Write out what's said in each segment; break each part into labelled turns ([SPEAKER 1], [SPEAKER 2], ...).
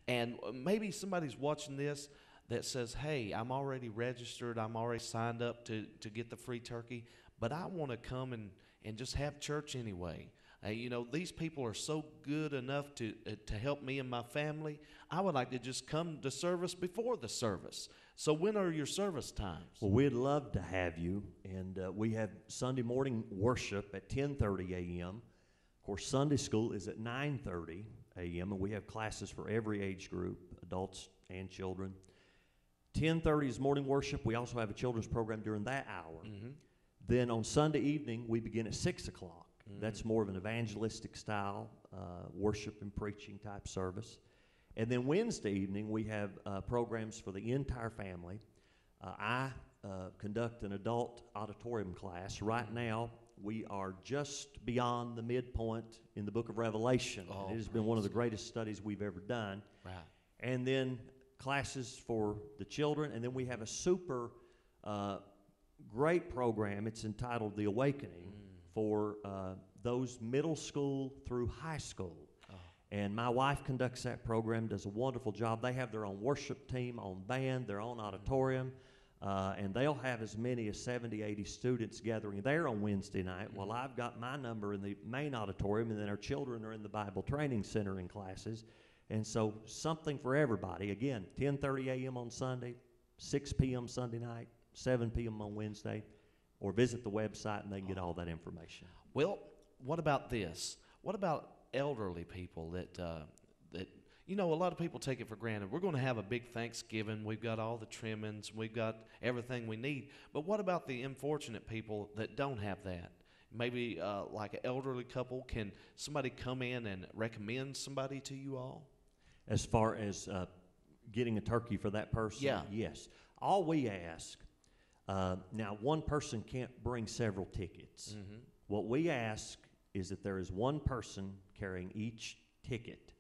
[SPEAKER 1] And maybe somebody's watching this that says, hey, I'm already registered, I'm already signed up to get the free turkey, but I want to come and just have church anyway. You know, these people are so good enough to help me and my family. I would like to just come to service before the service. So when are your service times?
[SPEAKER 2] Well, we'd love to have you, and we have Sunday morning worship at 10:30 a.m. Of course, Sunday school is at 9:30 a.m., and we have classes for every age group, adults and children. 10:30 is morning worship. We also have a children's program during that hour.
[SPEAKER 1] Mm-hmm.
[SPEAKER 2] Then on Sunday evening, we begin at 6 o'clock. That's more of an evangelistic style, worship and preaching type service. And then Wednesday evening, we have programs for the entire family. I conduct an adult auditorium class. Right now, we are just beyond the midpoint in the book of Revelation.
[SPEAKER 1] Oh,
[SPEAKER 2] it has been one of the greatest studies we've ever done.
[SPEAKER 1] Right.
[SPEAKER 2] And then classes for the children. And then we have a super great program. It's entitled The Awakening. For those middle school through high school. Oh. And my wife conducts that program, does a wonderful job. They have their own worship team, own band, their own auditorium, and they'll have as many as 70, 80 students gathering there on Wednesday night, while I've got my number in the main auditorium, and then our children are in the Bible Training Center in classes. And so something for everybody. Again, 10:30 a.m. on Sunday, 6 p.m. Sunday night, 7 p.m. on Wednesday. Or visit the website and they can get all that information.
[SPEAKER 1] Well, what about this? What about elderly people that you know, a lot of people take it for granted. We're going to have a big Thanksgiving. We've got all the trimmings. We've got everything we need. But what about the unfortunate people that don't have that? Maybe like an elderly couple. Can somebody come in and recommend somebody to you all?
[SPEAKER 2] As far as getting a turkey for that person?
[SPEAKER 1] Yeah.
[SPEAKER 2] Yes. All we ask, now one person can't bring several tickets. Mm-hmm. What we ask is that there is one person carrying each ticket.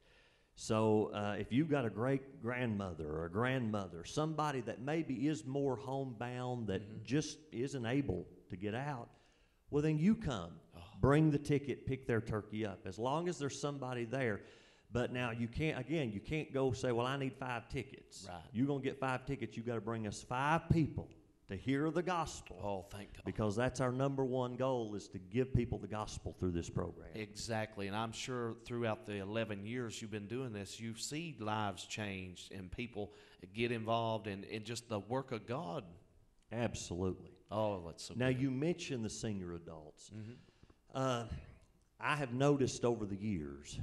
[SPEAKER 2] So if you've got a great-grandmother or a grandmother, somebody that maybe is more homebound that just isn't able to get out, well, then you come. Bring the ticket, pick their turkey up, as long as there's somebody there. But now you can't go say, well, I need 5 tickets.
[SPEAKER 1] Right.
[SPEAKER 2] You're going to get 5 tickets. You've got to bring us 5 people to hear the gospel.
[SPEAKER 1] Oh, thank God.
[SPEAKER 2] Because that's our number one goal, is to give people the gospel through this program.
[SPEAKER 1] Exactly. And I'm sure throughout the 11 years you've been doing this, you've seen lives changed and people get involved in just the work of God.
[SPEAKER 2] Absolutely.
[SPEAKER 1] Oh, that's so
[SPEAKER 2] Now,
[SPEAKER 1] good.
[SPEAKER 2] you mentioned the senior adults. I have noticed over the years,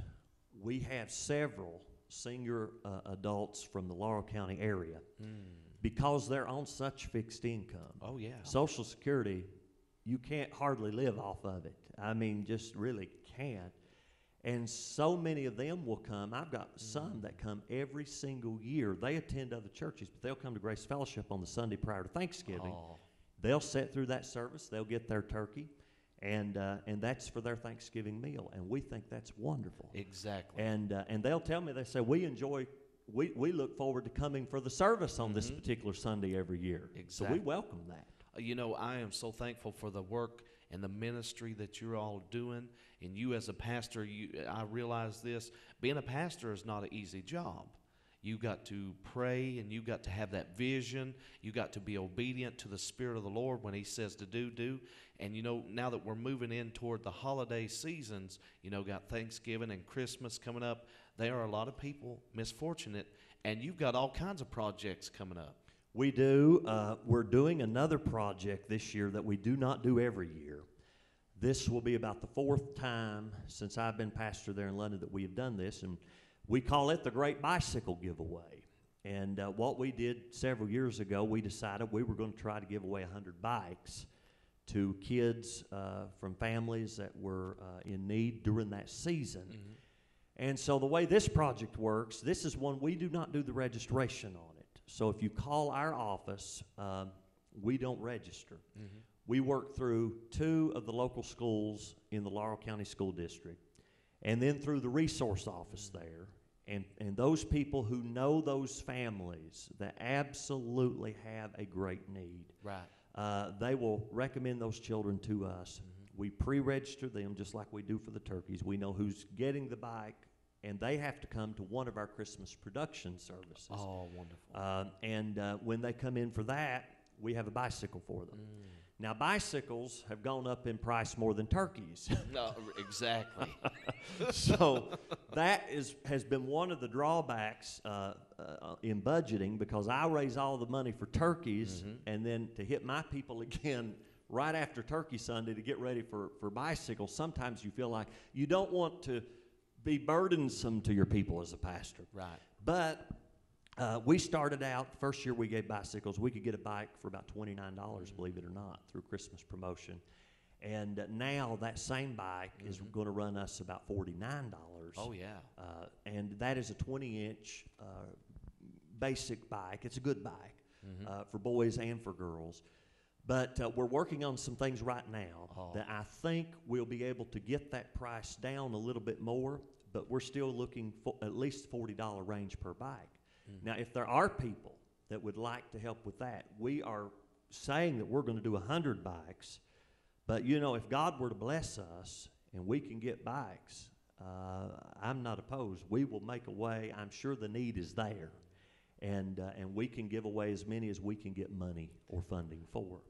[SPEAKER 2] we have several senior adults from the Laurel County area. Because they're on such fixed income.
[SPEAKER 1] Oh, yeah.
[SPEAKER 2] Social Security, you can't hardly live off of it. I mean, just really can't. And so many of them will come. I've got some that come every single year. They attend other churches, but they'll come to Grace Fellowship on the Sunday prior to Thanksgiving.
[SPEAKER 1] Oh.
[SPEAKER 2] They'll sit through that service. They'll get their turkey, and that's for their Thanksgiving meal. And we think that's wonderful.
[SPEAKER 1] Exactly.
[SPEAKER 2] And they'll tell me, they say, we look forward to coming for the service on this particular Sunday every year.
[SPEAKER 1] Exactly.
[SPEAKER 2] So we welcome that.
[SPEAKER 1] You know, I am so thankful for the work and the ministry that you're all doing. And you as a pastor, I realize this, being a pastor is not an easy job. You got to pray, and you got to have that vision. You got to be obedient to the Spirit of the Lord when He says to do. And, you know, now that we're moving in toward the holiday seasons, you know, got Thanksgiving and Christmas coming up, there are a lot of people misfortunate, and you've got all kinds of projects coming up.
[SPEAKER 2] We do. We're doing another project this year that we do not do every year. This will be about the 4th time since I've been pastor there in London that we have done this, and we call it the Great Bicycle Giveaway. And what we did several years ago, we decided we were going to try to give away 100 bikes to kids from families that were in need during that season. And so the way this project works, this is one we do not do the registration on it. So if you call our office, we don't register. We work through 2 of the local schools in the Laurel County School District, and then through the resource office there. And those people who know those families that absolutely have a great need, they will recommend those children to us. We pre-register them just like we do for the turkeys. We know who's getting the bike, and they have to come to one of our Christmas production services.
[SPEAKER 1] Oh, wonderful.
[SPEAKER 2] When they come in for that, we have a bicycle for them. Now, bicycles have gone up in price more than turkeys.
[SPEAKER 1] No, exactly.
[SPEAKER 2] So that has been one of the drawbacks in budgeting, because I raise all the money for turkeys, and then to hit my people again right after Turkey Sunday to get ready for bicycles, sometimes you feel like you don't want to be burdensome to your people as a pastor.
[SPEAKER 1] Right.
[SPEAKER 2] But we started out, the first year we gave bicycles, we could get a bike for about $29, believe it or not, through Christmas promotion. And now that same bike is going to run us about $49.
[SPEAKER 1] Oh, yeah.
[SPEAKER 2] And that is a 20-inch basic bike. It's a good bike for boys and for girls. But we're working on some things right now that I think we'll be able to get that price down a little bit more, but we're still looking for at least $40 range per bike. Now, if there are people that would like to help with that, we are saying that we're going to do 100 bikes. But, you know, if God were to bless us and we can get bikes, I'm not opposed. We will make a way. I'm sure the need is there. And we can give away as many as we can get money or funding for.